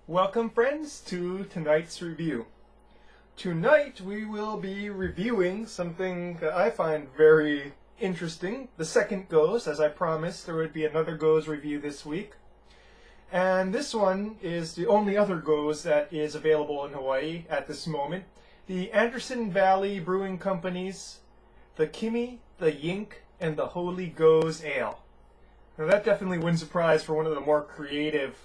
Welcome friends to tonight's review. Tonight we will be reviewing something that I find very interesting, the second Gose. As I promised, there would be another Gose review this week. And this one is the only other Gose that is available in Hawaii at this moment. The Anderson Valley Brewing Company's the Kimmie, the Yink, and the Holy Gose Ale. Now that definitely wins a prize for one of the more creative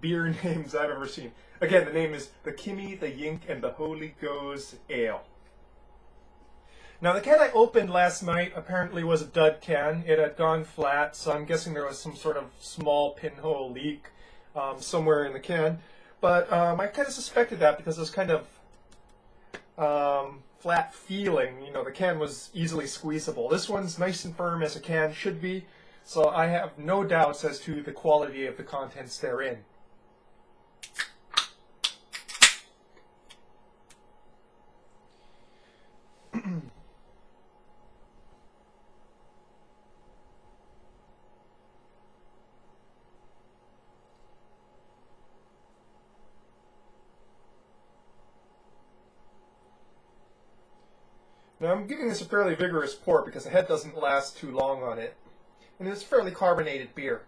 beer names I've ever seen. Again, the name is the Kimmie, the Yink, and the Holy Gose Ale. Now the can I opened last night apparently was a dud can. It had gone flat, so I'm guessing there was some sort of small pinhole leak somewhere in the can. But I kind of suspected that because it was kind of flat feeling. You know, the can was easily squeezable. This one's nice and firm as a can should be. So I have no doubts as to the quality of the contents therein. Now I'm giving this a fairly vigorous pour because the head doesn't last too long on it. And it's fairly carbonated beer.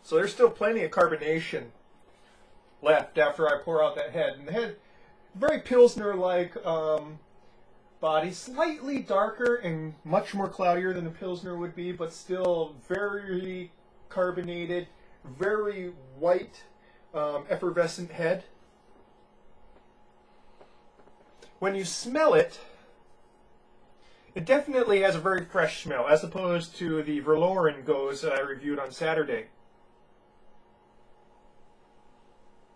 So there's still plenty of carbonation left after I pour out that head. And the head, very Pilsner-like body, slightly darker and much more cloudier than a Pilsner would be, but still very carbonated, very white, effervescent head. When you smell it, it definitely has a very fresh smell, as opposed to the Verloren Gose that I reviewed on Saturday.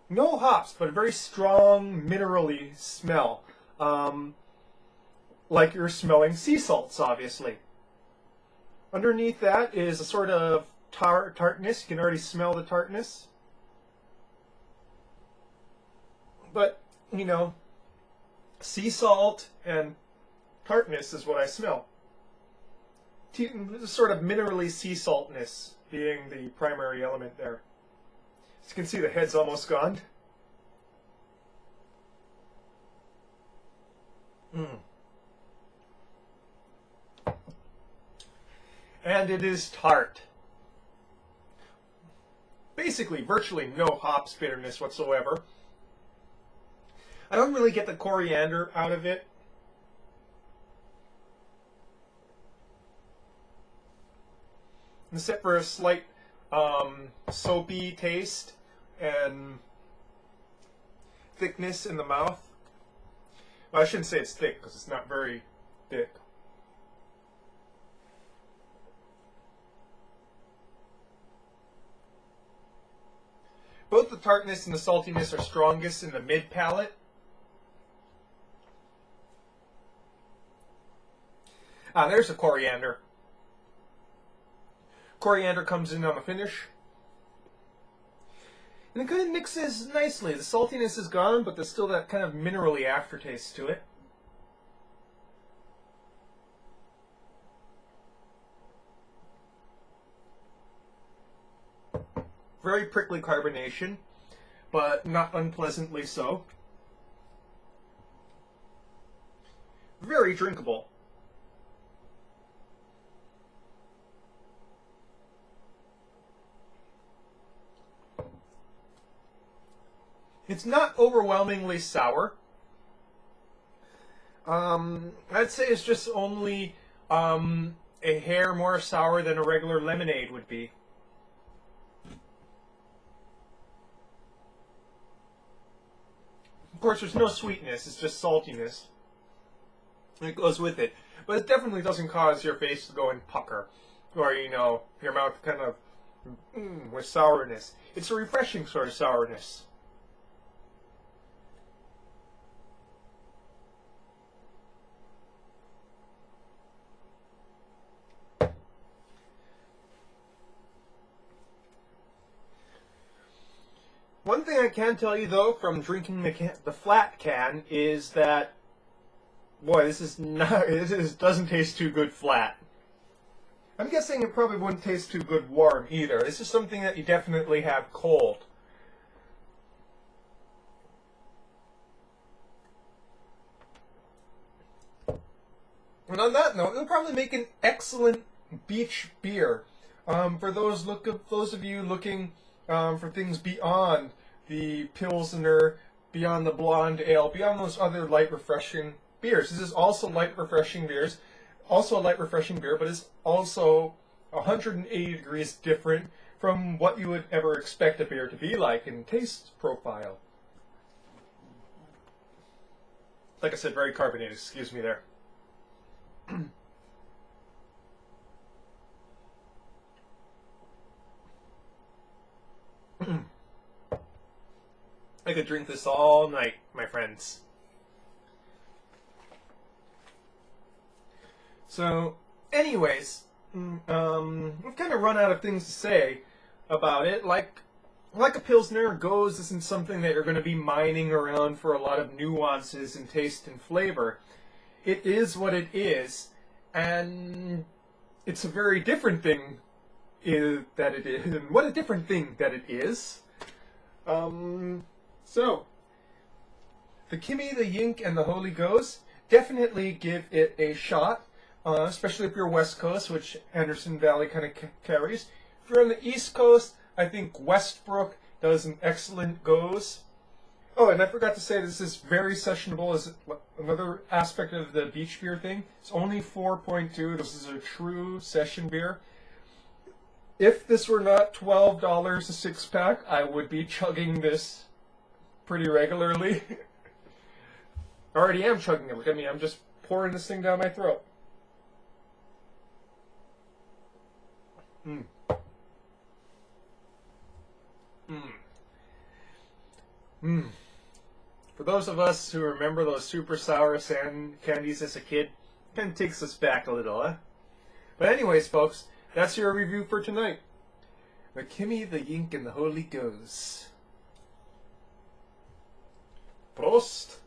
No hops, but a very strong, minerally smell. Like you're smelling sea salts, obviously. Underneath that is a sort of tartness. You can already smell the tartness. But, you know, sea salt and tartness is what I smell. Sort of minerally sea saltness being the primary element there. As you can see, the head's almost gone. And it is tart. Basically, virtually no hops bitterness whatsoever. I don't really get the coriander out of it. Except for a slight soapy taste and thickness in the mouth. Well, I shouldn't say it's thick because it's not very thick. Both the tartness and the saltiness are strongest in the mid palate. There's the coriander. Coriander comes in on the finish. And it kind of mixes nicely. The saltiness is gone, but there's still that kind of minerally aftertaste to it. Very prickly carbonation, but not unpleasantly so. Very drinkable. It's not overwhelmingly sour. I'd say it's just only a hair more sour than a regular lemonade would be. Of course, there's no sweetness, it's just saltiness. It goes with it. But it definitely doesn't cause your face to go and pucker. Or, you know, your mouth kind of with sourness. It's a refreshing sort of sourness. One thing I can tell you, though, from drinking the flat can, is that, boy, this doesn't taste too good flat. I'm guessing it probably wouldn't taste too good warm either. This is something that you definitely have cold. And on that note, it'll probably make an excellent beach beer. For those of you looking for things beyond the Pilsner, beyond the blonde ale, beyond those other light refreshing beers. This is also light refreshing beers, also a light refreshing beer, but it's also 180 degrees different from what you would ever expect a beer to be like in taste profile. Like I said, very carbonated, excuse me there. I could drink this all night, my friends. So, anyways, we've kind of run out of things to say about it. Like a Pilsner, Gose isn't something that you're going to be mining around for a lot of nuances in taste and flavor. It is what it is, and it's a very different thing that it is. And what a different thing that it is. So, the Kimmie, the Yink, and the Holy Gose, definitely give it a shot, especially if you're West Coast, which Anderson Valley kind of carries. If you're on the East Coast, I think Westbrook does an excellent Gose. Oh, and I forgot to say this is very sessionable as another aspect of the beach beer thing. It's only 4.2. This is a true session beer. If this were not $12 a six-pack, I would be chugging this pretty regularly. I already am chugging it. Look at me. I'm just pouring this thing down my throat. For those of us who remember those super sour sand candies as a kid, kind of takes us back a little, huh? But anyways, folks, that's your review for tonight. The Kimmie, the Yink, and the Holy Gose. Prost!